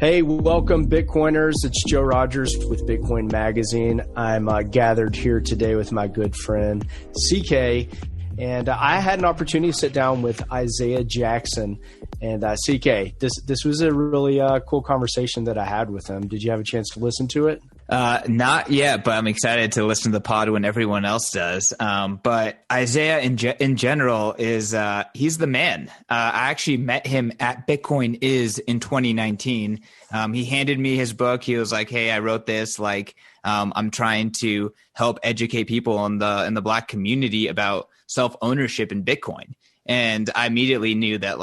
Hey, welcome Bitcoiners. It's Joe Rogers with Bitcoin Magazine. I'm gathered here today with my good friend CK, and I had an opportunity to sit down with Isaiah Jackson. And CK, this was a really cool conversation that I had with him. Did you have a chance to listen to it? Not yet, but I'm excited to listen to the pod when everyone else does. But Isaiah in general is, he's the man. I actually met him at Bitcoin Is in 2019. He handed me his book. He was like, "Hey, I wrote this. I'm trying to help educate people in the Black community about self-ownership in Bitcoin." And I immediately knew that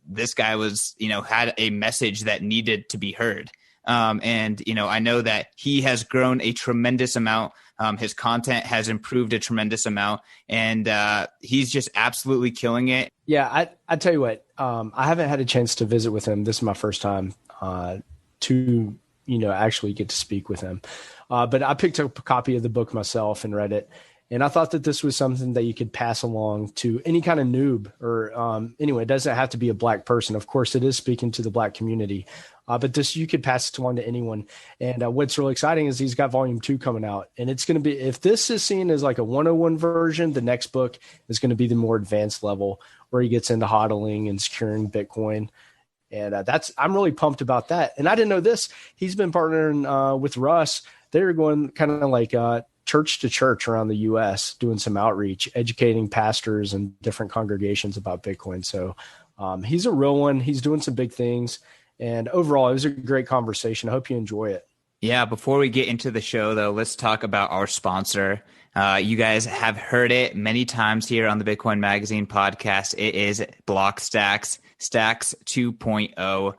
this guy was, had a message that needed to be heard. And I know that he has grown a tremendous amount. His content has improved a tremendous amount, and he's just absolutely killing it. Yeah, I tell you what, I haven't had a chance to visit with him. This is my first time to actually get to speak with him. But I picked up a copy of the book myself and read it. And I thought that this was something that you could pass along to any kind of noob or anyway, it doesn't have to be a Black person. Of course, it is speaking to the Black community, but this, you could pass it along to anyone. And what's really exciting is he's got volume 2 coming out, and it's going to be, if this is seen as like a 101 version, the next book is going to be the more advanced level where he gets into hodling and securing Bitcoin. And I'm really pumped about that. And I didn't know this. He's been partnering with Russ. They're going kind of like church to church around the U.S., doing some outreach, educating pastors and different congregations about Bitcoin. So he's a real one. He's doing some big things. And overall, it was a great conversation. I hope you enjoy it. Yeah, before we get into the show, though, let's talk about our sponsor. You guys have heard it many times here on the Bitcoin Magazine podcast. It is Blockstacks, Stacks 2.0.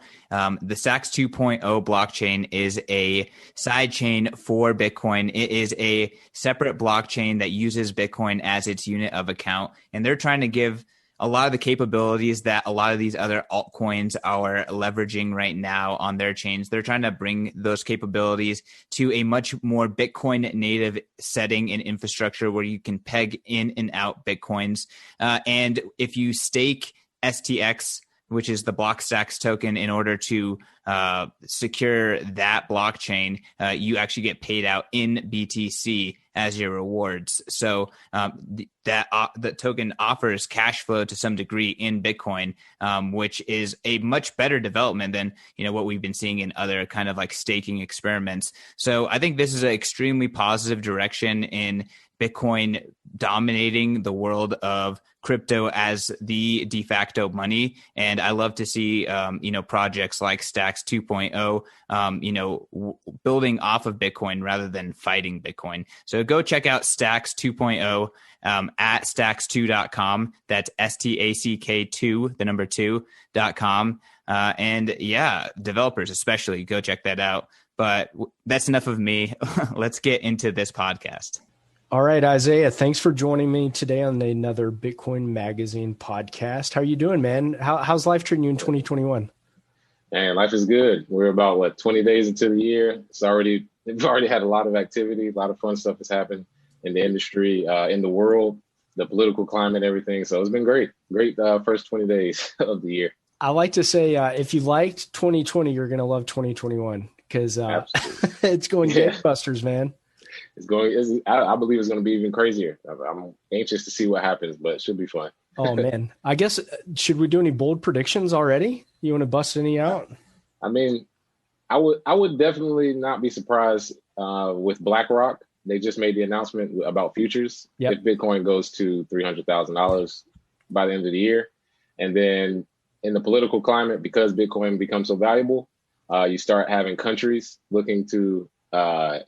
The Stacks 2.0 blockchain is a sidechain for Bitcoin. It is a separate blockchain that uses Bitcoin as its unit of account. And they're trying to give a lot of the capabilities that a lot of these other altcoins are leveraging right now on their chains. They're trying to bring those capabilities to a much more Bitcoin native setting and infrastructure where you can peg in and out Bitcoins. And if you stake STX, which is the Blockstacks token, in order to secure that blockchain, you actually get paid out in BTC as your rewards. So the token offers cash flow to some degree in Bitcoin, which is a much better development than what we've been seeing in other kind of like staking experiments. So I think this is an extremely positive direction in Bitcoin dominating the world of crypto as the de facto money. And I love to see, projects like Stacks 2.0, building off of Bitcoin rather than fighting Bitcoin. So go check out Stacks 2.0 at stacks2.com. That's STACK2, the number 2.com. And yeah, developers especially, go check that out. But that's enough of me. Let's get into this podcast. All right, Isaiah, thanks for joining me today on another Bitcoin Magazine podcast. How are you doing, man? How's life treating you in 2021? Man, life is good. We're about 20 days into the year. We've already had a lot of activity, a lot of fun stuff has happened in the industry, in the world, the political climate, everything. So it's been great first 20 days of the year. I like to say, if you liked 2020, you're going to love 2021 because it's going gangbusters, man. I believe it's going to be even crazier. I'm anxious to see what happens, but it should be fun. Oh, man. I guess, should we do any bold predictions already? You want to bust any out? I mean, I would definitely not be surprised with BlackRock. They just made the announcement about futures. Yep. If Bitcoin goes to $300,000 by the end of the year. And then in the political climate, because Bitcoin becomes so valuable, you start having countries looking to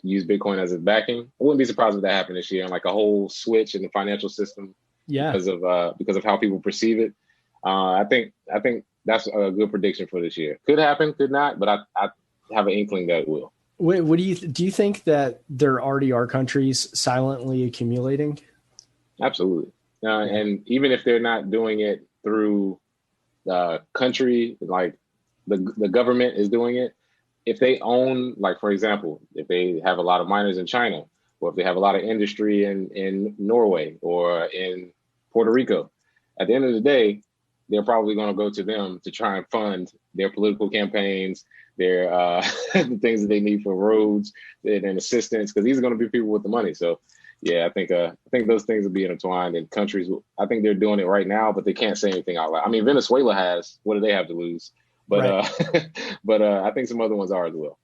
use Bitcoin as its backing. I wouldn't be surprised if that happened this year, and like a whole switch in the financial system because of how people perceive it. I think that's a good prediction for this year. Could happen, could not, but I have an inkling that it will. What do you think that there already are countries silently accumulating? Absolutely. And even if they're not doing it through the country, like the government is doing it, if they own, like, for example, if they have a lot of miners in China, or if they have a lot of industry in Norway or in Puerto Rico. At the end of the day, they're probably going to go to them to try and fund their political campaigns, their the things that they need for roads and assistance, because these are going to be people with the money. So, yeah, I think those things will be intertwined. And countries, I think they're doing it right now, but they can't say anything out loud. I mean, Venezuela has. What do they have to lose? But right. But I think some other ones are as well.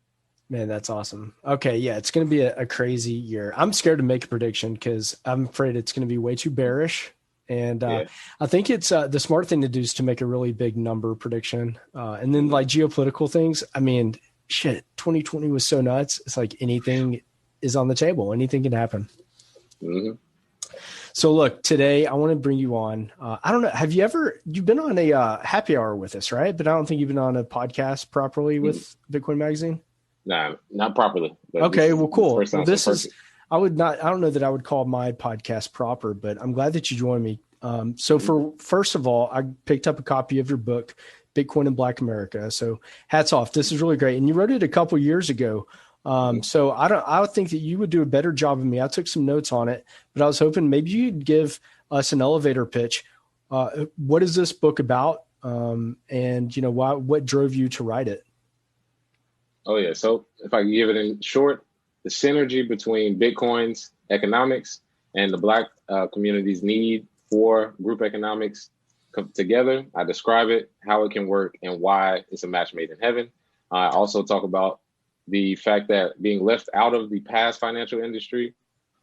Man, that's awesome. Okay, yeah, it's going to be a crazy year. I'm scared to make a prediction because I'm afraid it's going to be way too bearish. And I think it's the smart thing to do is to make a really big number prediction. And then like geopolitical things, I mean, shit, 2020 was so nuts. It's like anything is on the table. Anything can happen. Mm-hmm. So look, today I want to bring you on. I don't know. You've been on a happy hour with us, right? But I don't think you've been on a podcast properly with Bitcoin Magazine. Nah, not properly. Okay, well, cool. I don't know that I would call my podcast proper, but I'm glad that you joined me. First of all, I picked up a copy of your book, Bitcoin in Black America. So hats off. This is really great. And you wrote it a couple years ago. So I would think that you would do a better job of me. I took some notes on it, but I was hoping maybe you'd give us an elevator pitch. What is this book about? And what drove you to write it? Oh yeah. So if I can give it in short, the synergy between Bitcoin's economics and the Black community's need for group economics come together. I describe it, how it can work, and why it's a match made in heaven. I also talk about the fact that being left out of the past financial industry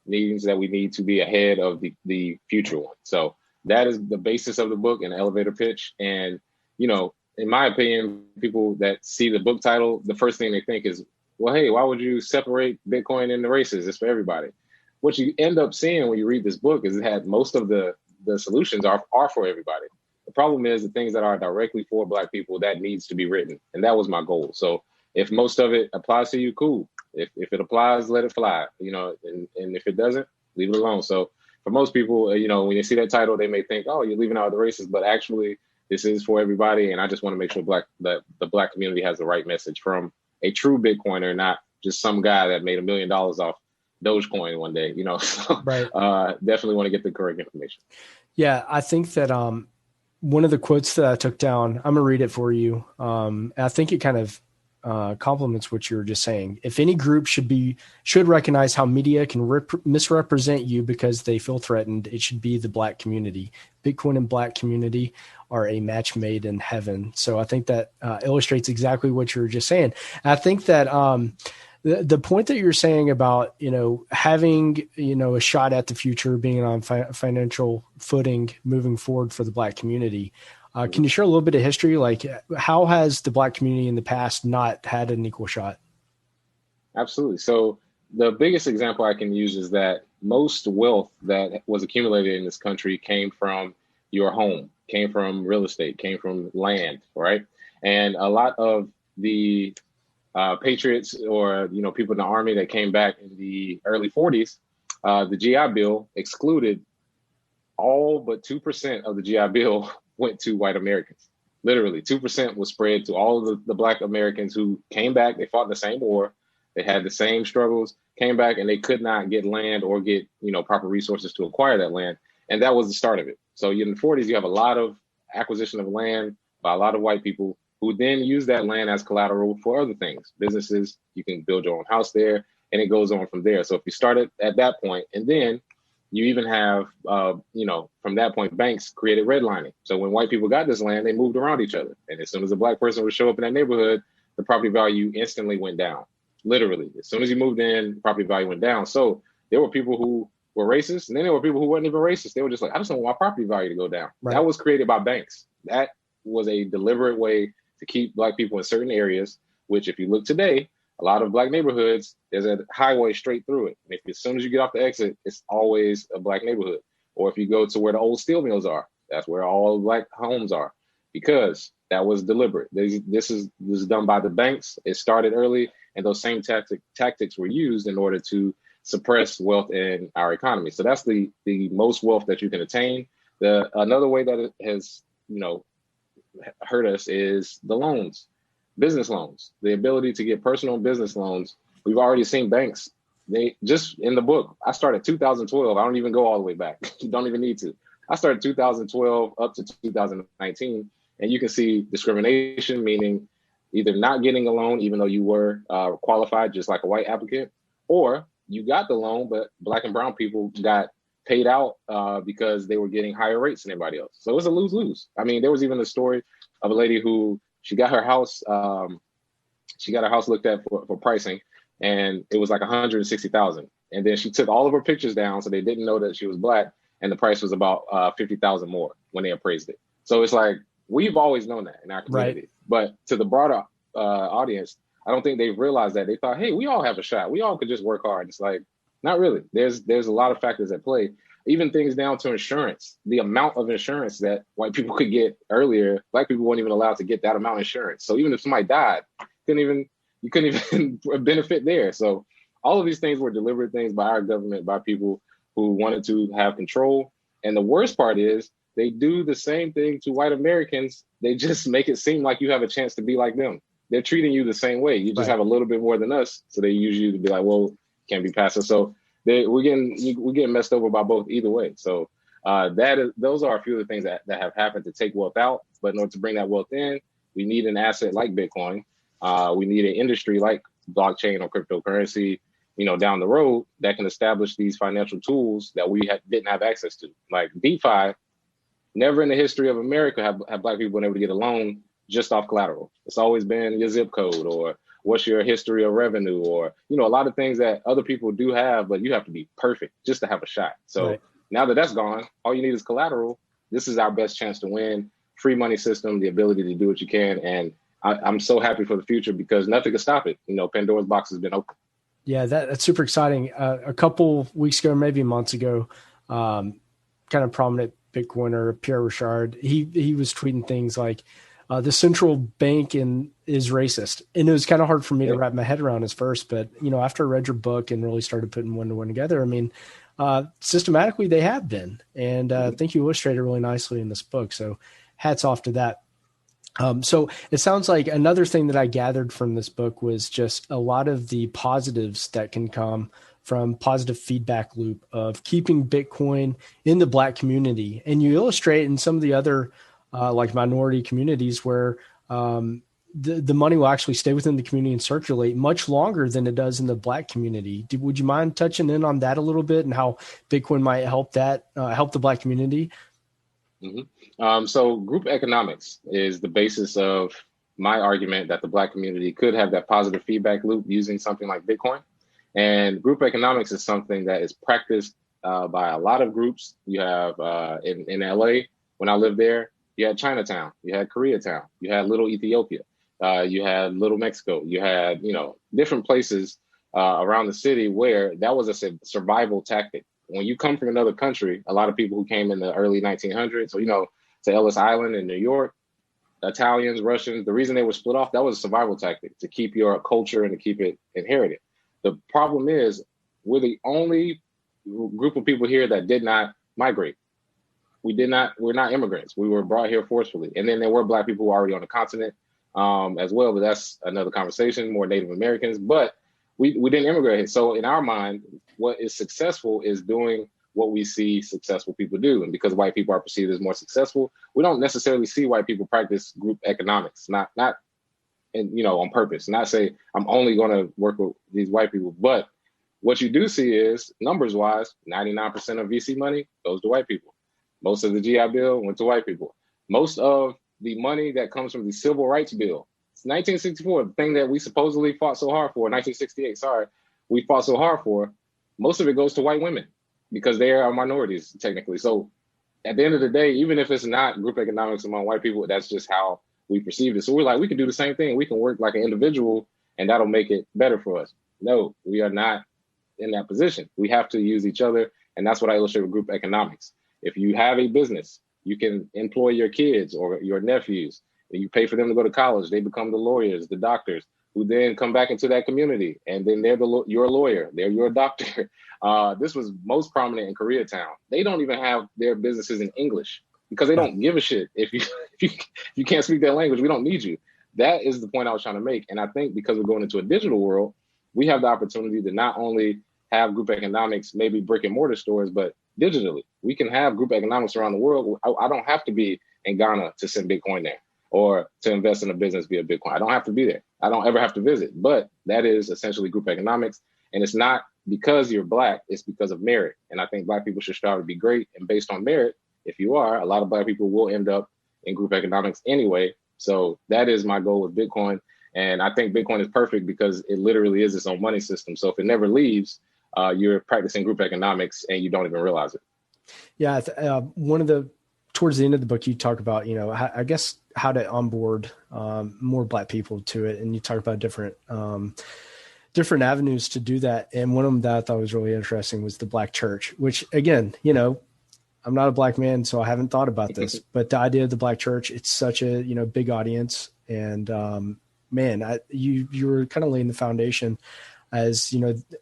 means that we need to be ahead of the future one. So that is the basis of the book, an elevator pitch. And, in my opinion, people that see the book title, the first thing they think is, well, hey, why would you separate Bitcoin into races? It's for everybody. What you end up seeing when you read this book is it had most of the solutions are for everybody. The problem is the things that are directly for Black people, that needs to be written. And that was my goal. So if most of it applies to you, cool. If it applies, let it fly, and if it doesn't, leave it alone. So for most people, when they see that title, they may think, oh, you're leaving out the races, but actually this is for everybody. And I just want to make sure that the Black community has the right message from a true Bitcoiner, not just some guy that made $1 million off Dogecoin one day, So, right. Definitely want to get the correct information. Yeah, I think that one of the quotes that I took down, I'm going to read it for you. I think it kind of complements what you were just saying. If any group should recognize how media can misrepresent you because they feel threatened, it should be the Black community. Bitcoin and Black community are a match made in heaven. So I think that illustrates exactly what you were just saying. I think that the point that you're saying about, having, a shot at the future, being on financial footing moving forward for the Black community. Can you share a little bit of history? Like, how has the Black community in the past not had an equal shot? Absolutely. So the biggest example I can use is that most wealth that was accumulated in this country came from your home, came from real estate, came from land, right? And a lot of the patriots or, people in the army that came back in the early 40s, the GI Bill excluded all but 2% of the GI Bill went to white Americans. Literally 2% was spread to all of the Black Americans who came back. They fought in the same war. They had the same struggles, came back, and they could not get land or get, proper resources to acquire that land. And that was the start of it. So in the 40s, you have a lot of acquisition of land by a lot of white people who then use that land as collateral for other things. Businesses, you can build your own house there, and it goes on from there. So if you start at that point, and then you even have, from that point, banks created redlining. So when white people got this land, they moved around each other. And as soon as a Black person would show up in that neighborhood, the property value instantly went down. Literally, as soon as you moved in, property value went down. So there were people who were racist, and then there were people who weren't even racist. They were just like, I just don't want my property value to go down. Right. That was created by banks. That was a deliberate way to keep Black people in certain areas, which if you look today, a lot of Black neighborhoods, there's a highway straight through it. And as soon as you get off the exit, it's always a Black neighborhood. Or if you go to where the old steel mills are, that's where all Black homes are, because that was deliberate. This is done by the banks. It started early, and those same tactics were used in order to suppress wealth in our economy. So that's the most wealth that you can attain. Another way that it has, hurt us is the loans, business loans, the ability to get personal business loans. We've already seen banks. They just in the book, I started 2012. I don't even go all the way back. You don't even need to. I started 2012 up to 2019, and you can see discrimination, meaning either not getting a loan even though you were qualified, just like a white applicant, or you got the loan, but Black and brown people got paid out because they were getting higher rates than everybody else. So it was a lose-lose. I mean, there was even a story of a lady who she got her house looked at for pricing, and it was like 160,000. And then she took all of her pictures down, so they didn't know that she was Black, and the price was about 50,000 more when they appraised it. So it's like, we've always known that in our community, right. But to the broader audience, I don't think they've realized that. They thought, hey, we all have a shot. We all could just work hard. It's like, not really. There's a lot of factors at play, even things down to insurance. The amount of insurance that white people could get earlier, Black people weren't even allowed to get that amount of insurance. So even if somebody died, you couldn't even benefit there. So all of these things were deliberate things by our government, by people who wanted to have control. And the worst part is they do the same thing to white Americans. They just make it seem like you have a chance to be like them. They're treating you the same way. You just have a little bit more than us. So they use you to be like, well, can't be past us. So we're getting messed over by both either way. So those are a few of the things that have happened to take wealth out. But in order to bring that wealth in, we need an asset like Bitcoin. We need an industry like blockchain or cryptocurrency, down the road that can establish these financial tools that we didn't have access to. Like DeFi, never in the history of America have Black people been able to get a loan just off collateral. It's always been your zip code or what's your history of revenue or, a lot of things that other people do have, but you have to be perfect just to have a shot. So Now that that's gone, all you need is collateral. This is our best chance to win. Free money system, the ability to do what you can. And I'm so happy for the future because nothing can stop it. Pandora's box has been open. Yeah, that's super exciting. A couple weeks ago, maybe months ago, kind of prominent Bitcoiner, Pierre Richard, he was tweeting things like, the central bank is racist. And it was kind of hard for me to wrap my head around at first. But, after I read your book and really started putting one to one together, I mean, systematically they have been. And I think you illustrate it really nicely in this book. So hats off to that. So it sounds like another thing that I gathered from this book was just a lot of the positives that can come from positive feedback loop of keeping Bitcoin in the Black community. And you illustrate in some of the other like minority communities where the money will actually stay within the community and circulate much longer than it does in the Black community. Would you mind touching in on that a little bit and how Bitcoin might help the Black community? Mm-hmm. So group economics is the basis of my argument that the Black community could have that positive feedback loop using something like Bitcoin. And group economics is something that is practiced by a lot of groups. You have in LA, when I lived there, you had Chinatown, you had Koreatown, you had Little Ethiopia, you had Little Mexico, you had, different places around the city where that was a survival tactic. When you come from another country, a lot of people who came in the early 1900s, so, to Ellis Island in New York, Italians, Russians, the reason they were split off, that was a survival tactic to keep your culture and to keep it inherited. The problem is we're the only group of people here that did not migrate. We're not immigrants. We were brought here forcefully. And then there were Black people who were already on the continent as well, but that's another conversation, more Native Americans, but we didn't immigrate. So in our mind, what is successful is doing what we see successful people do. And because white people are perceived as more successful, we don't necessarily see white people practice group economics, not on purpose, not say I'm only going to work with these white people. But what you do see is numbers wise, 99% of VC money goes to white people. Most of the GI Bill went to white people. Most of the money that comes from the Civil Rights Bill, it's 1964, the thing that we supposedly fought so hard for, 1968, we fought so hard for, most of it goes to white women because they are minorities technically. So at the end of the day, even if it's not group economics among white people, that's just how we perceive it. So we're like, we can do the same thing. We can work like an individual and that'll make it better for us. No, we are not in that position. We have to use each other. And that's what I illustrate with group economics. If you have a business, you can employ your kids or your nephews, and you pay for them to go to college. They become the lawyers, the doctors, who then come back into that community. And then they're your lawyer, they're your doctor. This was most prominent in Koreatown. They don't even have their businesses in English because they don't give a shit. If you can't speak their language, we don't need you. That is the point I was trying to make. And I think because we're going into a digital world, we have the opportunity to not only have group economics, maybe brick and mortar stores, but digitally. We can have group economics around the world. I don't have to be in Ghana to send Bitcoin there or to invest in a business via Bitcoin. I don't have to be there. I don't ever have to visit. But that is essentially group economics. And it's not because you're Black, it's because of merit. And I think Black people should strive to be great. And based on merit, if you are, a lot of Black people will end up in group economics anyway. So that is my goal with Bitcoin. And I think Bitcoin is perfect because it literally is its own money system. So if it never leaves, you're practicing group economics and you don't even realize it. Yeah. Towards the end of the book, you talk about, I guess how to onboard more Black people to it. And you talk about different avenues to do that. And one of them that I thought was really interesting was the Black church, which again, I'm not a Black man, so I haven't thought about this, but the idea of the Black church, it's such a, big audience. And man, you were kind of laying the foundation as,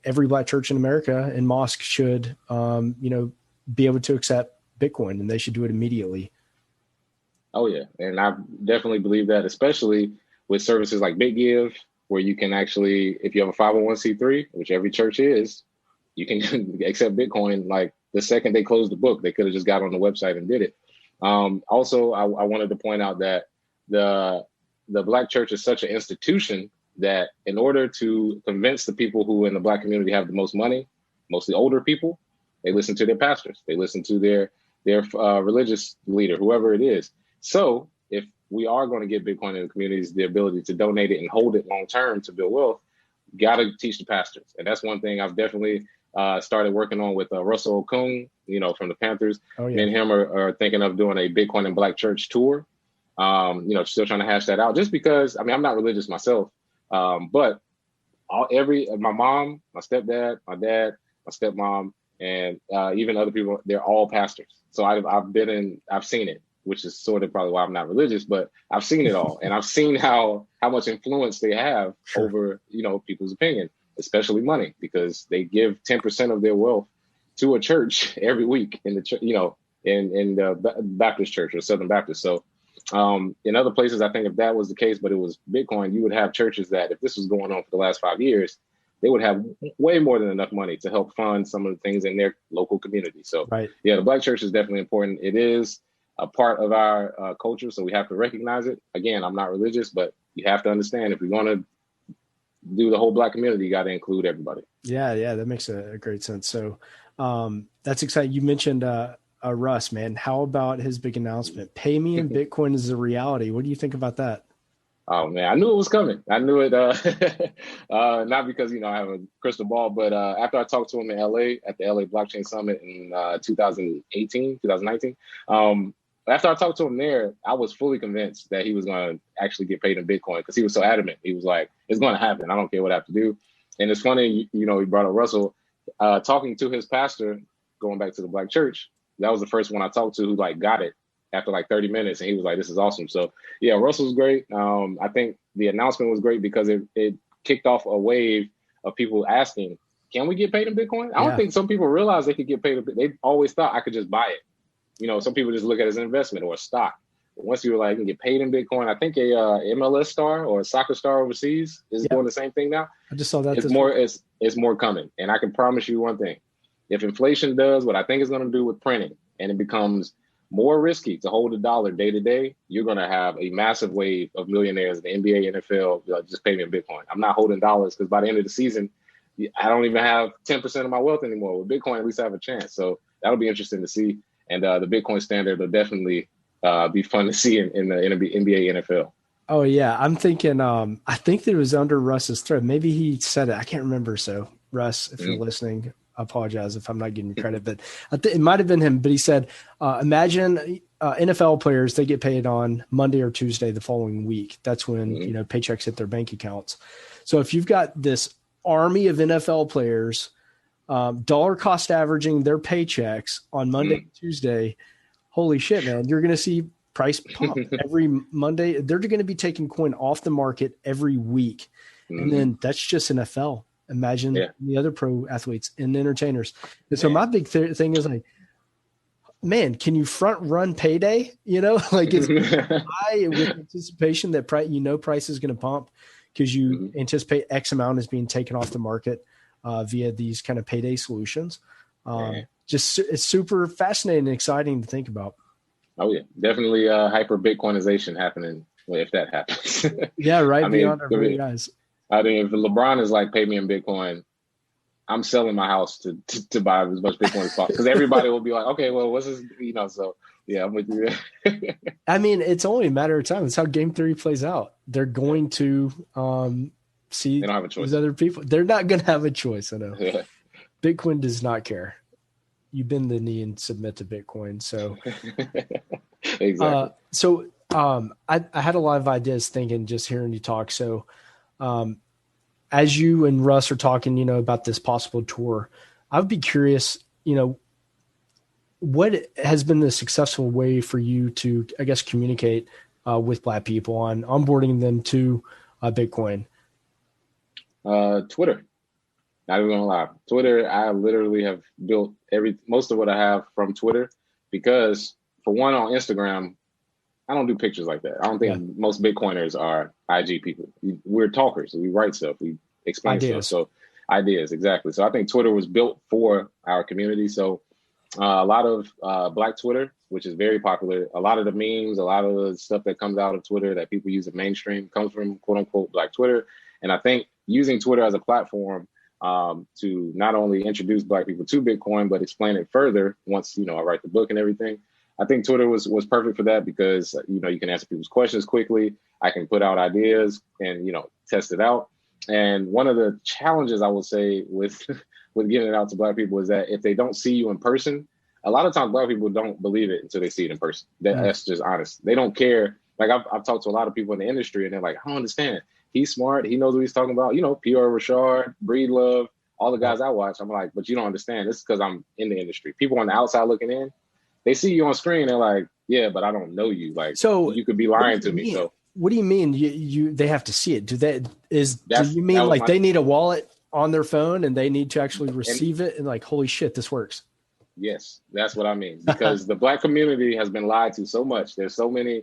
every Black church in America and mosque should, be able to accept Bitcoin, and they should do it immediately. Oh yeah. And I definitely believe that, especially with services like BitGive, where you can actually, if you have a 501c3, which every church is, you can accept Bitcoin. Like the second they closed the book, they could have just got on the website and did it. Also, I wanted to point out that the Black church is such an institution that in order to convince the people who in the Black community have the most money, mostly older people, they listen to their pastors. They listen to their religious leader, whoever it is. So if we are going to get Bitcoin in the communities, the ability to donate it and hold it long term to build wealth, got to teach the pastors. And that's one thing I've definitely started working on with Russell Okung, from the Panthers. Oh, yeah. Me and him are thinking of doing a Bitcoin and Black church tour. Still trying to hash that out just because, I'm not religious myself, but my mom, my stepdad, my dad, my stepmom, and even other people, they're all pastors. So I've seen it, which is sort of probably why I'm not religious, but I've seen it all. And I've seen how much influence they have over, people's opinion, especially money, because they give 10% of their wealth to a church every week in the church, in the Baptist church or Southern Baptist. So in other places, I think if that was the case, but it was Bitcoin, you would have churches that if this was going on for the last 5 years, they would have way more than enough money to help fund some of the things in their local community. So, Yeah, the Black church is definitely important. It is a part of our culture, so we have to recognize it. Again, I'm not religious, but you have to understand if we're going to do the whole Black community, you got to include everybody. Yeah, that makes a great sense. So that's exciting. You mentioned Russ, man. How about his big announcement? Pay me in Bitcoin is a reality. What do you think about that? Oh man, I knew it was coming. I knew it, not because, I have a crystal ball, but after I talked to him in LA at the LA Blockchain Summit in 2019, after I talked to him there, I was fully convinced that he was going to actually get paid in Bitcoin because he was so adamant. He was like, it's going to happen. I don't care what I have to do. And it's funny, he brought up Russell, talking to his pastor, going back to the Black church. That was the first one I talked to who got it after 30 minutes. And he was like, this is awesome. So yeah, Russell's great. I think the announcement was great because it kicked off a wave of people asking, can we get paid in Bitcoin? I don't think some people realize they could get paid. They always thought I could just buy it. Some people just look at it as an investment or a stock. But once you were like, you can get paid in Bitcoin, I think a MLS star or a soccer star overseas is doing the same thing now. I just saw that. It's more coming. And I can promise you one thing. If inflation does what I think it's going to do with printing and it becomes more risky to hold a dollar day to day, you're going to have a massive wave of millionaires in the NBA, NFL, just pay me in Bitcoin. I'm not holding dollars because by the end of the season, I don't even have 10% of my wealth anymore. With Bitcoin, at least I have a chance. So that'll be interesting to see. And the Bitcoin standard will definitely be fun to see in the NBA, NFL. Oh, yeah. I'm thinking, I think that it was under Russ's thread. Maybe he said it. I can't remember. So, Russ, if you're listening, I apologize if I'm not giving you credit, but it might have been him. But he said, imagine NFL players, they get paid on Monday or Tuesday the following week. That's when, paychecks hit their bank accounts. So if you've got this army of NFL players, dollar cost averaging their paychecks on Monday and Tuesday, holy shit, man, you're going to see price pump every Monday. They're going to be taking coin off the market every week. And then that's just NFL. Imagine the other pro athletes and entertainers. And so my big thing is man, can you front run payday? It's high with anticipation that price is going to pump because you anticipate X amount is being taken off the market via these kind of payday solutions. just it's super fascinating and exciting to think about. Oh yeah, definitely hyper Bitcoinization happening if that happens. Yeah, right beyond our very eyes. I mean, if LeBron is like, pay me in Bitcoin, I'm selling my house to buy as much Bitcoin as possible, because everybody will be like, okay, well, what's this? So yeah, I'm with you. I mean, it's only a matter of time. It's how Game 3 plays out. They're going to see they don't have a choice. These other people. They're not going to have a choice. I know. Yeah. Bitcoin does not care. You bend the knee and submit to Bitcoin. So exactly. I had a lot of ideas thinking, just hearing you talk. So as you and Russ are talking, about this possible tour, I would be curious, what has been the successful way for you to, I guess, communicate with Black people on onboarding them to Bitcoin? Twitter. Not even gonna lie. Twitter, I literally have built most of what I have from Twitter, because for one, on Instagram, I don't do pictures like that. I don't think most Bitcoiners are IG people. We're talkers. We write stuff. We explain stuff. So ideas, exactly. So I think Twitter was built for our community. So a lot of Black Twitter, which is very popular. A lot of the memes, a lot of the stuff that comes out of Twitter that people use in mainstream comes from quote unquote Black Twitter. And I think using Twitter as a platform to not only introduce Black people to Bitcoin, but explain it further once, I write the book and everything. I think Twitter was perfect for that, because, you can answer people's questions quickly. I can put out ideas and, test it out. And one of the challenges I will say with getting it out to Black people is that if they don't see you in person, a lot of times Black people don't believe it until they see it in person. That's just honest. They don't care. Like I've talked to a lot of people in the industry, and they're like, I don't understand. He's smart. He knows what he's talking about. P.R. Rashard, Breedlove, all the guys I watch. I'm like, but you don't understand. This is because I'm in the industry. People on the outside looking in, they see you on screen. They're like, yeah, but I don't know you. Like, so you could be lying to me. So what do you mean? They have to see it? Do you mean like they need a wallet on their phone and they need to actually receive it and like, holy shit, this works? Yes, that's what I mean. Because the Black community has been lied to so much. There's so many,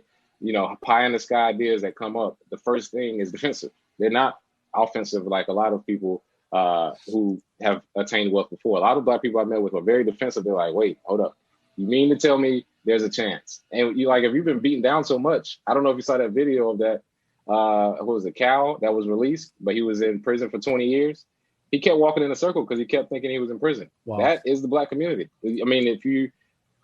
pie in the sky ideas that come up. The first thing is defensive. They're not offensive like a lot of people who have attained wealth before. A lot of Black people I met with are very defensive. They're like, wait, hold up. You mean to tell me there's a chance? And if you've been beaten down so much, I don't know if you saw that video of that, who was a cow that was released, but he was in prison for 20 years. He kept walking in a circle because he kept thinking he was in prison. Wow. That is the Black community. I mean, if you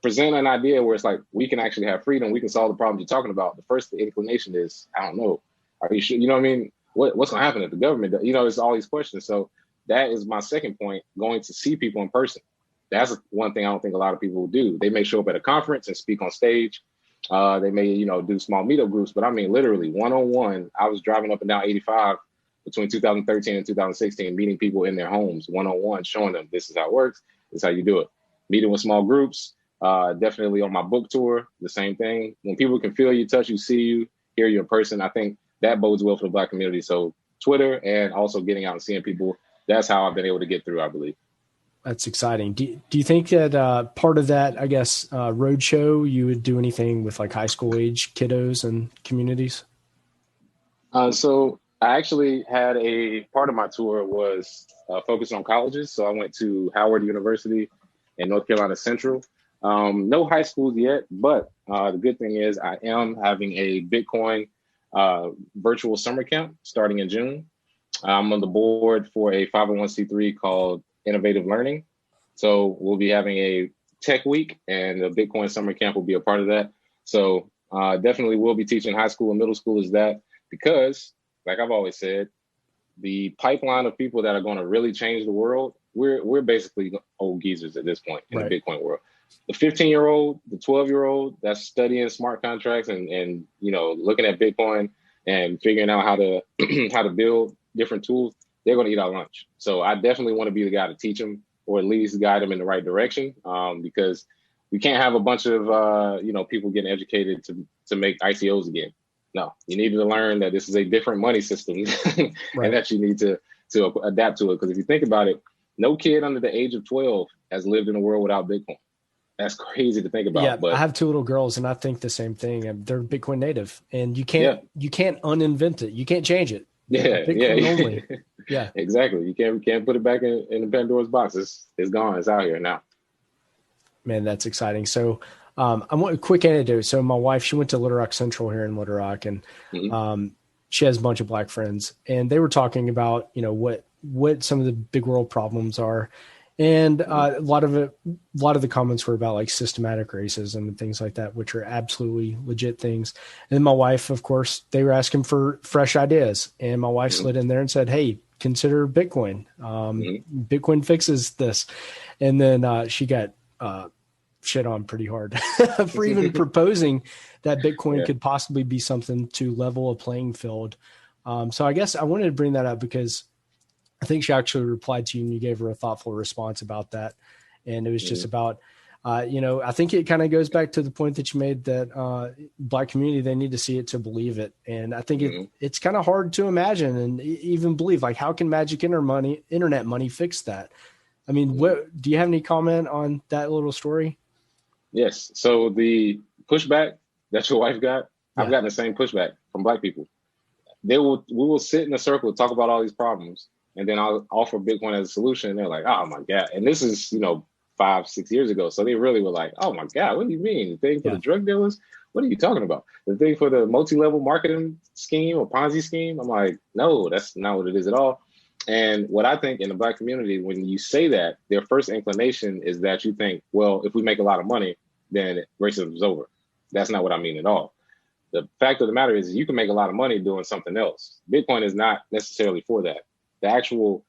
present an idea where it's like, we can actually have freedom, we can solve the problems you're talking about, the first inclination is, I don't know. Are you sure? You know what I mean? What's going to happen if the government, it's all these questions. So that is my second point, going to see people in person. That's one thing I don't think a lot of people will do. They may show up at a conference and speak on stage. They may, do small meetup groups, but I mean, literally one-on-one. I was driving up and down 85 between 2013 and 2016, meeting people in their homes, one-on-one, showing them this is how it works. This is how you do it. Meeting with small groups, definitely on my book tour, the same thing. When people can feel you, touch you, see you, hear you in person, I think that bodes well for the Black community. So Twitter and also getting out and seeing people, that's how I've been able to get through, I believe. That's exciting. Do you think that part of that, I guess, roadshow, you would do anything with like high school age kiddos and communities? So I actually had a part of my tour was focused on colleges. So I went to Howard University and North Carolina Central. No high schools yet, but the good thing is I am having a Bitcoin virtual summer camp starting in June. I'm on the board for a 501c3 called Innovative Learning. So we'll be having a tech week, and the Bitcoin summer camp will be a part of that. So definitely we'll be teaching high school and middle schoolers that, because like I've always said, the pipeline of people that are going to really change the world, we're basically old geezers at this point in the Bitcoin world. The 15-year-old, the 12-year-old that's studying smart contracts and looking at Bitcoin and figuring out how to how to build different tools, they're going to eat our lunch. So I definitely want to be the guy to teach them, or at least guide them in the right direction, because we can't have a bunch of people getting educated to make ICOs again. No, you need to learn that this is a different money system and that you need to adapt to it. Because if you think about it, no kid under the age of 12 has lived in a world without Bitcoin. That's crazy to think about. Yeah, but I have two little girls, and I think the same thing. They're Bitcoin native, and you can't uninvent it. You can't change it. Yeah, Bitcoin only. Yeah, exactly. You can't put it back in the Pandora's box. It's gone. It's out here now. Man, that's exciting. So I want a quick anecdote. So my wife, she went to Little Rock Central here in Little Rock, and she has a bunch of Black friends, and they were talking about, what some of the big world problems are. And a lot of the comments were about like systematic racism and things like that, which are absolutely legit things. And then my wife, of course, they were asking for fresh ideas, and my wife slid in there and said, "Hey, consider Bitcoin. Bitcoin fixes this." And then she got shit on pretty hard for even proposing that Bitcoin could possibly be something to level a playing field. So I guess I wanted to bring that up because I think she actually replied to you and you gave her a thoughtful response about that. And it was just about, I think it kind of goes back to the point that you made that Black community, they need to see it to believe it. And I think it's kind of hard to imagine and even believe, like, how can magic internet money fix that? I mean, do you have any comment on that little story? Yes. So the pushback that your wife got, I've gotten the same pushback from Black people. We will sit in a circle, talk about all these problems, and then I'll offer Bitcoin as a solution. And they're like, "Oh my God." And this is, 5-6 years ago. So they really were like, "Oh my God, what do you mean? The thing for the drug dealers? What are you talking about? The thing for the multi-level marketing scheme or Ponzi scheme?" I'm like, "No, that's not what it is at all." And what I think in the Black community, when you say that, their first inclination is that you think, well, if we make a lot of money, then racism is over. That's not what I mean at all. The fact of the matter is you can make a lot of money doing something else. Bitcoin is not necessarily for that. The actual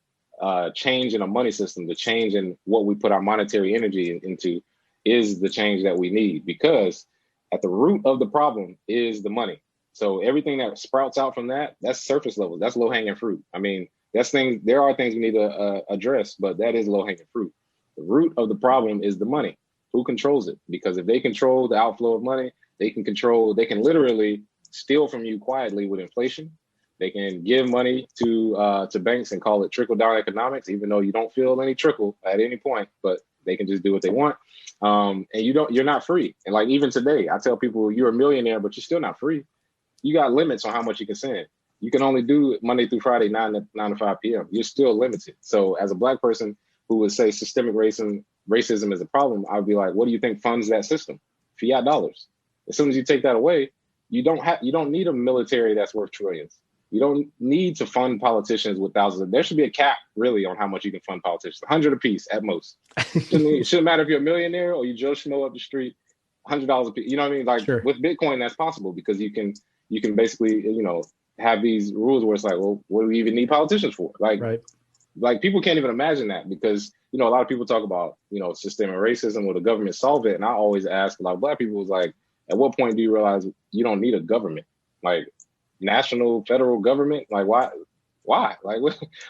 change in a money system, the change in what we put our monetary energy into is the change that we need, because at the root of the problem is the money. So everything that sprouts out from that, that's surface level. That's low hanging fruit. I mean, there are things we need to address, but that is low hanging fruit. The root of the problem is the money. Who controls it? Because if they control the outflow of money, they can literally steal from you quietly with inflation. They can give money to banks and call it trickle down economics, even though you don't feel any trickle at any point, but they can just do what they want. And you're not free. And like even today, I tell people you're a millionaire, but you're still not free. You got limits on how much you can send. You can only do Monday through Friday, 9 to 5 p.m. You're still limited. So as a Black person who would say systemic racism is a problem, I'd be like, what do you think funds that system? Fiat dollars. As soon as you take that away, you don't need a military that's worth trillions. You don't need to fund politicians with thousands. There should be a cap, really, on how much you can fund politicians. 100 apiece at most. It shouldn't matter if you're a millionaire or you Joe Schmo up the street. $100 a piece. You know what I mean? Like with Bitcoin, that's possible because you can basically have these rules where it's like, well, what do we even need politicians for? Like people can't even imagine that because a lot of people talk about systemic racism, will the government solve it? And I always ask, like, Black people was like, at what point do you realize you don't need a government? Like national, federal government? Like why? Like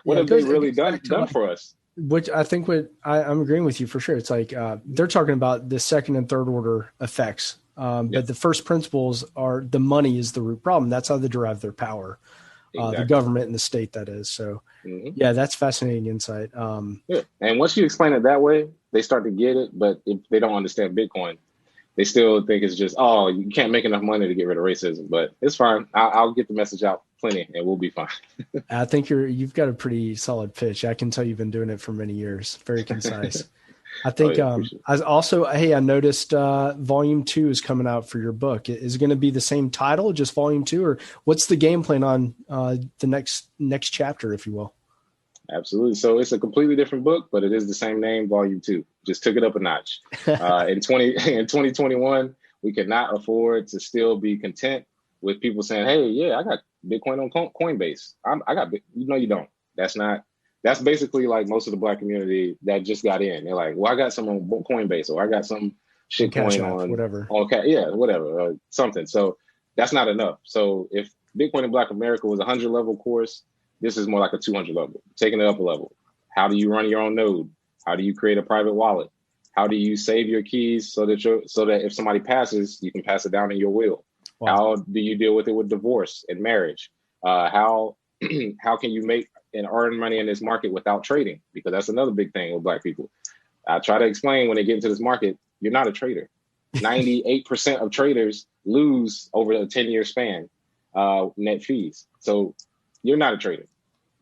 what have they really done for us? Which I think I'm agreeing with you for sure. It's like they're talking about the second and third order effects. But the first principles are the money is the root problem. That's how they derive their power. Exactly. The government and the state, that is. So that's fascinating insight. And once you explain it that way, they start to get it. But if they don't understand Bitcoin, they still think it's just, oh, you can't make enough money to get rid of racism. But it's fine. I'll get the message out plenty and we'll be fine. I think you've got a pretty solid pitch. I can tell you've been doing it for many years. Very concise. I think I noticed volume 2 is coming out for your book. Is it going to be the same title, just volume 2, or what's the game plan on the next chapter, if you will? Absolutely. So it's a completely different book, but it is the same name, volume 2. Just took it up a notch. In 2021, we could not afford to still be content with people saying, "Hey, yeah, I got Bitcoin on Coinbase." I got, you don't. That's basically like most of the Black community that just got in. They're like, well, I got some on Coinbase, or I got some shit coin on whatever. Okay, whatever, something. So that's not enough. So if Bitcoin in Black America was a 100 level course, this is more like a 200 level, taking it up a level. How do you run your own node? How do you create a private wallet? How do you save your keys so that if somebody passes, you can pass it down in your will? Wow. How do you deal with it with divorce and marriage? How can you make and earn money in this market without trading? Because that's another big thing with Black people. I try to explain when they get into this market, you're not a trader. 98% of traders lose over a 10-year span, net fees. So you're not a trader.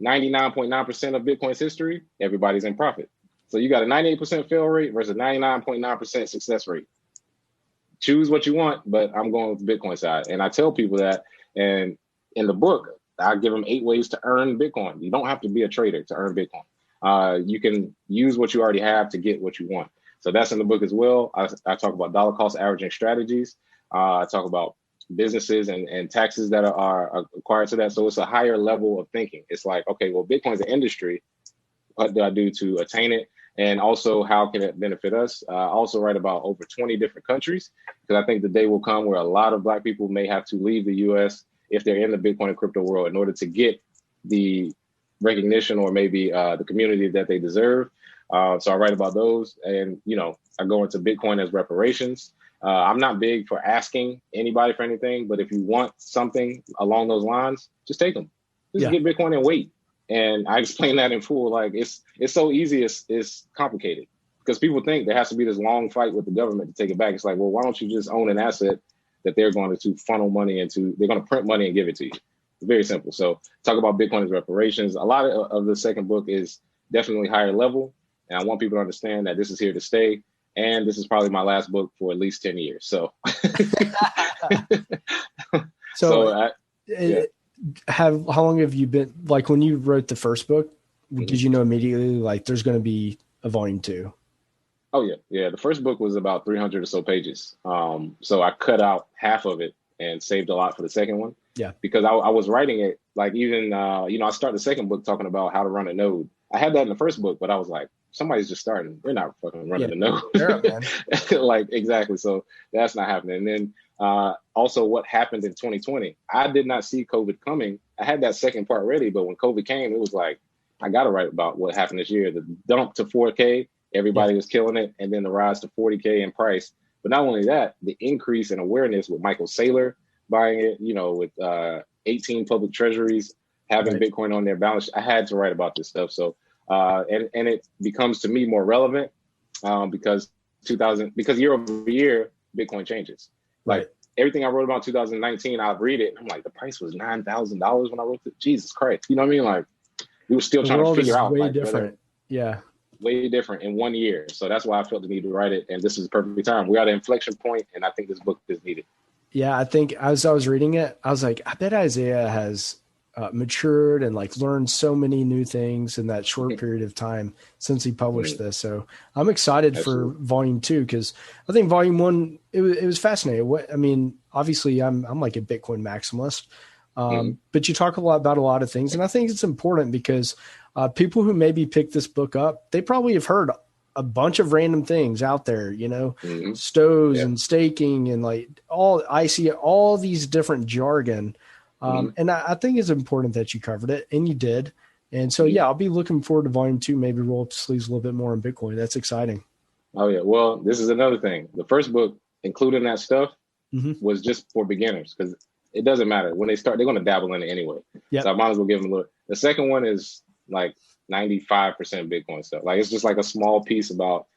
99.9% of Bitcoin's history, everybody's in profit. So you got a 98% fail rate versus 99.9% success rate. Choose what you want, but I'm going with the Bitcoin side. And I tell people that, and in the book, I give them 8 ways to earn Bitcoin. You don't have to be a trader to earn Bitcoin. You can use what you already have to get what you want. So that's in the book as well. I talk about dollar cost averaging strategies. I talk about businesses and taxes that are required to that. So it's a higher level of thinking. It's like, okay, well, Bitcoin's an industry. What do I do to attain it? And also, how can it benefit us? I also write about over 20 different countries, because I think the day will come where a lot of Black people may have to leave the U.S. if they're in the Bitcoin and crypto world in order to get the recognition or maybe the community that they deserve. So I write about those, and I go into Bitcoin as reparations. I'm not big for asking anybody for anything, but if you want something along those lines, just take them. Just get Bitcoin and wait. And I explain that in full. Like it's so easy, it's complicated, because people think there has to be this long fight with the government to take it back. It's like, well, why don't you just own an asset that they're going to funnel money into? They're going to print money and give it to you. It's very simple. So talk about Bitcoin as reparations. A lot of the second book is definitely higher level. And I want people to understand that this is here to stay. And this is probably my last book for at least 10 years. So, how long have you been, like, when you wrote the first book, did you know immediately, like, there's going to be a volume 2? Oh, yeah. The first book was about 300 or so pages. So I cut out half of it and saved a lot for the second one. Yeah. Because I was writing it, like, even, I started the second book talking about how to run a node. I had that in the first book, but I was like, somebody's just starting. We're not fucking running a node. Sure, man. Like, exactly. So that's not happening. And then also what happened in 2020, I did not see COVID coming. I had that second part ready, but when COVID came, it was like, I got to write about what happened this year. The dump to 4K, everybody was killing it. And then the rise to 40K in price. But not only that, the increase in awareness with Michael Saylor buying it, with 18 public treasuries having Bitcoin on their balance sheet. I had to write about this stuff. So, and it becomes to me more relevant because year over year, Bitcoin changes. Like everything I wrote about in 2019, I read it. And I'm like, the price was $9,000 when I wrote it. Jesus Christ. You know what I mean? Like, we were still trying to figure out. Way different. Way different in 1 year. So that's why I felt the need to write it. And this is the perfect time. We're at an inflection point, and I think this book is needed. Yeah, I think as I was reading it, I was like, I bet Isaiah has matured and like learned so many new things in that short period of time since he published this. So I'm excited for volume 2, because I think volume 1, it was fascinating. Obviously I'm like a Bitcoin maximalist, but you talk about a lot of things. And I think it's important because people who maybe pick this book up, they probably have heard a bunch of random things out there, stows and staking and like I see all these different jargon. And I think it's important that you covered it, and you did. And so, I'll be looking forward to volume 2, maybe roll up the sleeves a little bit more on Bitcoin. That's exciting. Oh, yeah. Well, this is another thing. The first book, including that stuff, was just for beginners, because it doesn't matter. When they start, they're going to dabble in it anyway. So I might as well give them a little. The second one is like 95% Bitcoin stuff. Like, it's just like a small piece about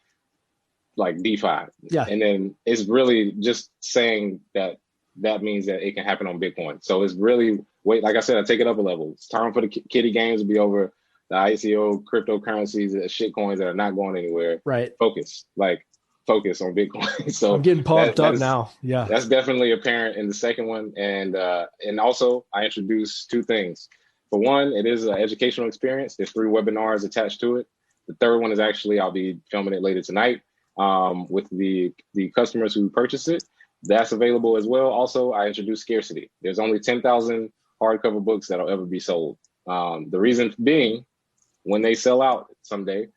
like DeFi. Yeah. And then it's really just saying that means that it can happen on Bitcoin. So it's really, like I said, I take it up a level. It's time for the kiddie games to be over. The ICO, cryptocurrencies, the shit coins that are not going anywhere. Right. Focus on Bitcoin. So I'm getting pumped up now. Yeah. That's definitely apparent in the second one. And also I introduced 2 things. For one, it is an educational experience. There's 3 webinars attached to it. The third one is actually, I'll be filming it later tonight with the customers who purchase it. That's available as well. Also, I introduced scarcity. There's only 10,000 hardcover books that'll ever be sold. The reason being, when they sell out someday,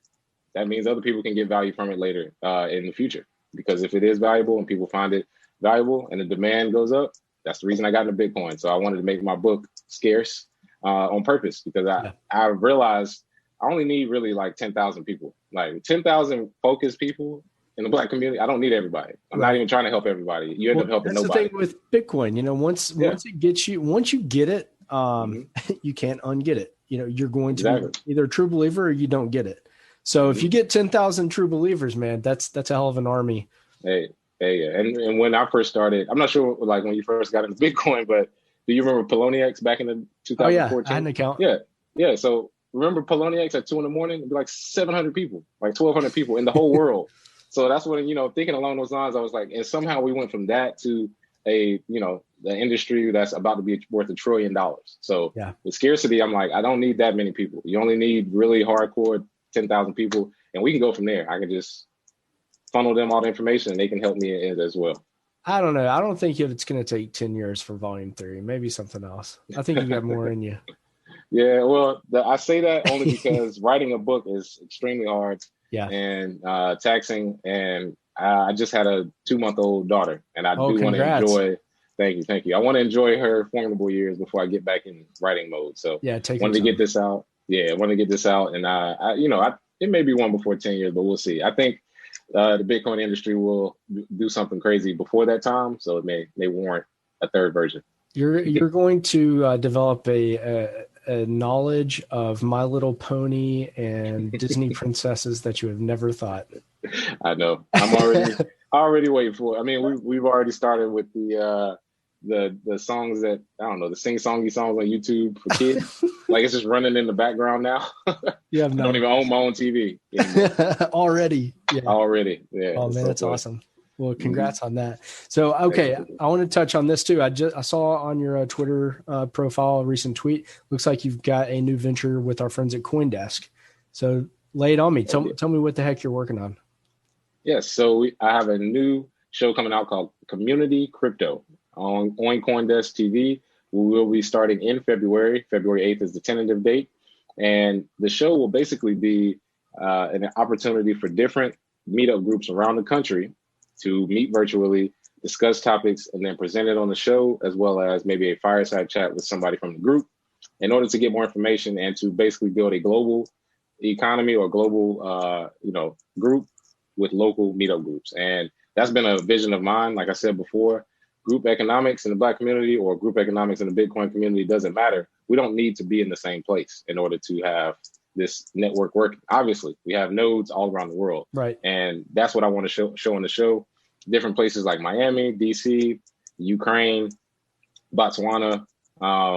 that means other people can get value from it later in the future. Because if it is valuable and people find it valuable and the demand goes up, that's the reason I got into Bitcoin. So I wanted to make my book scarce on purpose, because I realized I only need really like 10,000 people, like 10,000 focused people in the Black community. I don't need everybody. I'm not even trying to help everybody. You end up helping nobody. That's the thing with Bitcoin. Once it gets you, once you get it, you can't unget it. You're going to be either a true believer or you don't get it. So if you get 10,000 true believers, man, that's a hell of an army. Hey, yeah. And when I first started, I'm not sure like when you first got into Bitcoin, but do you remember Poloniex back in the 2014? Oh yeah, I had an account. Yeah. So remember Poloniex at 2 a.m, it'd be like 700 people, like 1,200 people in the whole world. So that's when, thinking along those lines, I was like, and somehow we went from that to the industry that's about to be worth $1 trillion. So with scarcity, I'm like, I don't need that many people. You only need really hardcore 10,000 people, and we can go from there. I can just funnel them all the information, and they can help me in it as well. I don't know. I don't think it's going to take 10 years for volume 3. Maybe something else. I think you got more in you. Yeah, well, I say that only because writing a book is extremely hard and taxing. And I just had a 2-month-old daughter, and I do want to enjoy. Thank you. I want to enjoy her formidable years before I get back in writing mode. So wanted to get this out. Yeah, I want to get this out, and it may be one before 10 years, but we'll see. I think the Bitcoin industry will do something crazy before that time, so it may warrant a third version. You're going to develop a knowledge of My Little Pony and Disney princesses that you have never thought. I know. I'm already waiting for it. I mean, we've already started with the songs that, I don't know, the sing-songy songs on YouTube for kids. Like, it's just running in the background now. Yeah, I don't even own my own TV already. Yeah. Already. Yeah. Oh man, that's awesome. Well, congrats on that. So, okay, I want to touch on this too. I saw on your Twitter profile a recent tweet. Looks like you've got a new venture with our friends at CoinDesk. So, lay it on me. Tell me what the heck you're working on. Yes. So I have a new show coming out called Community Crypto on CoinDesk TV. We will be starting in February. February 8th is the tentative date. And the show will basically be an opportunity for different meetup groups around the country to meet virtually, discuss topics, and then present it on the show, as well as maybe a fireside chat with somebody from the group in order to get more information and to basically build a global economy or global, group with local meetup groups. And that's been a vision of mine. Like I said before, group economics in the Black community or group economics in the Bitcoin community doesn't matter. We don't need to be in the same place in order to have this network working. Obviously, we have nodes all around the world. Right. And that's what I want to show in the show. Different places like Miami, DC, Ukraine, Botswana,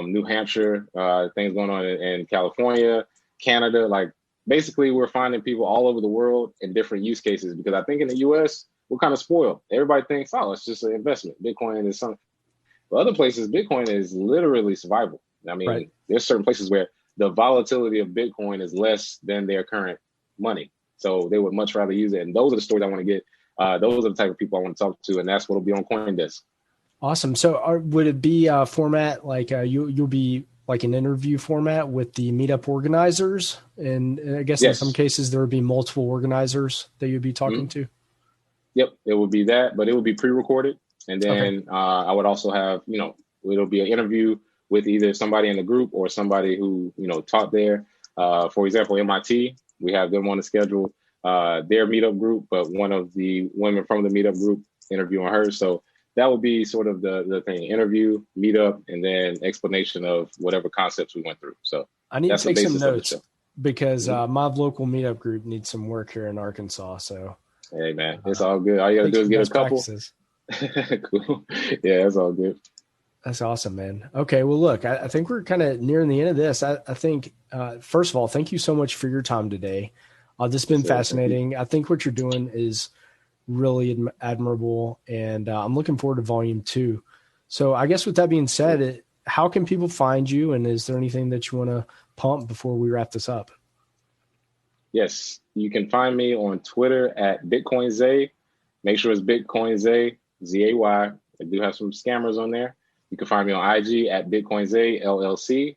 New Hampshire, things going on in California, Canada. Like, basically, we're finding people all over the world in different use cases, because I think in the US, we're kind of spoiled. Everybody thinks, oh, it's just an investment. Bitcoin is something. But other places, Bitcoin is literally survival. I mean, There's certain places where the volatility of Bitcoin is less than their current money. So they would much rather use it. And those are the stories I want to get. Those are the type of people I want to talk to. And that's what will be on CoinDesk. Awesome. So would it be a format like you'll be like an interview format with the meetup organizers? And I guess in some cases there would be multiple organizers that you'd be talking to. Yep. It would be that, but it would be pre-recorded. And then I would also have, it'll be an interview with either somebody in the group or somebody who, taught there. For example, MIT, we have them on the schedule, their meetup group, but one of the women from the meetup group interviewing her. So that would be sort of the thing: interview, meetup, and then explanation of whatever concepts we went through. So I need to take some notes because my local meetup group needs some work here in Arkansas. So hey man, it's all good. All you gotta do is get a couple. Cool. Yeah, it's all good. That's awesome, man. Okay. Well, look, I think we're kind of nearing the end of this. I think, first of all, thank you so much for your time today. This has been fascinating. I think what you're doing is really admirable, and I'm looking forward to volume 2. So I guess with that being said, how can people find you, and is there anything that you want to pump before we wrap this up? Yes, you can find me on Twitter at BitcoinZay. Make sure it's BitcoinZay, Z-A-Y. I do have some scammers on there. You can find me on IG at BitcoinZay LLC.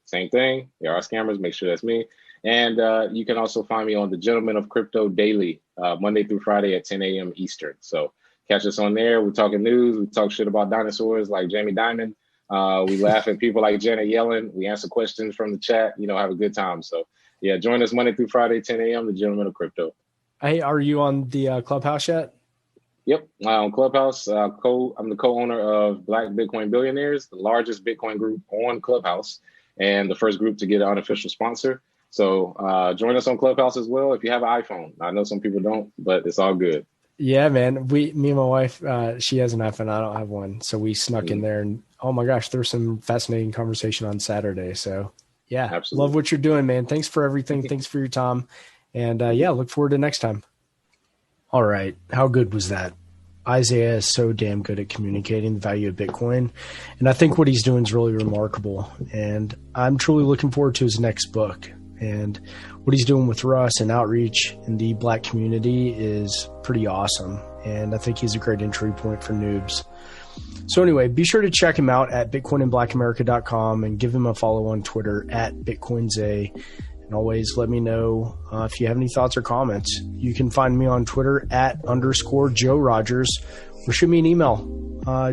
Same thing. There are scammers. Make sure that's me. And you can also find me on the Gentlemen of Crypto Daily, Monday through Friday at 10 a.m. Eastern. So catch us on there. We're talking news. We talk shit about dinosaurs like Jamie Dimon. We laugh at people like Janet Yellen. We answer questions from the chat. Have a good time. So yeah, join us Monday through Friday, 10 a.m. The Gentlemen of Crypto. Hey, are you on the Clubhouse yet? Yep, on Clubhouse. I'm the co-owner of Black Bitcoin Billionaires, the largest Bitcoin group on Clubhouse, and the first group to get an unofficial sponsor. So join us on Clubhouse as well if you have an iPhone. I know some people don't, but it's all good. Yeah, man. Me and my wife, she has an iPhone. I don't have one. So we snuck in there, and oh my gosh, there's some fascinating conversation on Saturday. So Yeah. Absolutely. Love what you're doing, man. Thanks for everything. Thanks for your time. And look forward to next time. All right. How good was that? Isaiah is so damn good at communicating the value of Bitcoin. And I think what he's doing is really remarkable. And I'm truly looking forward to his next book. And what he's doing with Russ and outreach in the Black community is pretty awesome. And I think he's a great entry point for noobs. So anyway, be sure to check him out at bitcoinandblackамerica.com and give him a follow on Twitter at BitcoinZay. And always let me know if you have any thoughts or comments. You can find me on Twitter at _Joe Rogers, or shoot me an email,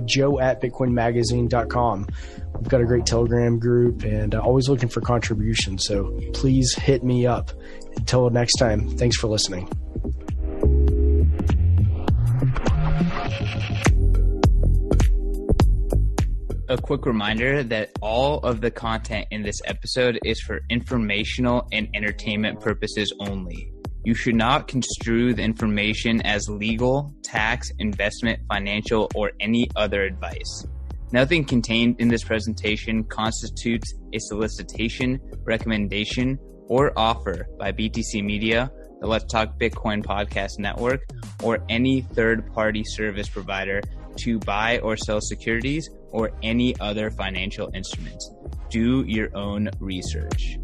joe@bitcoinmagazine.com. We've got a great Telegram group and always looking for contributions. So please hit me up. Until next time, thanks for listening. A quick reminder that all of the content in this episode is for informational and entertainment purposes only. You should not construe the information as legal, tax, investment, financial, or any other advice. Nothing contained in this presentation constitutes a solicitation, recommendation, or offer by BTC Media, the Let's Talk Bitcoin podcast network, or any third-party service provider to buy or sell securities or any other financial instruments. Do your own research.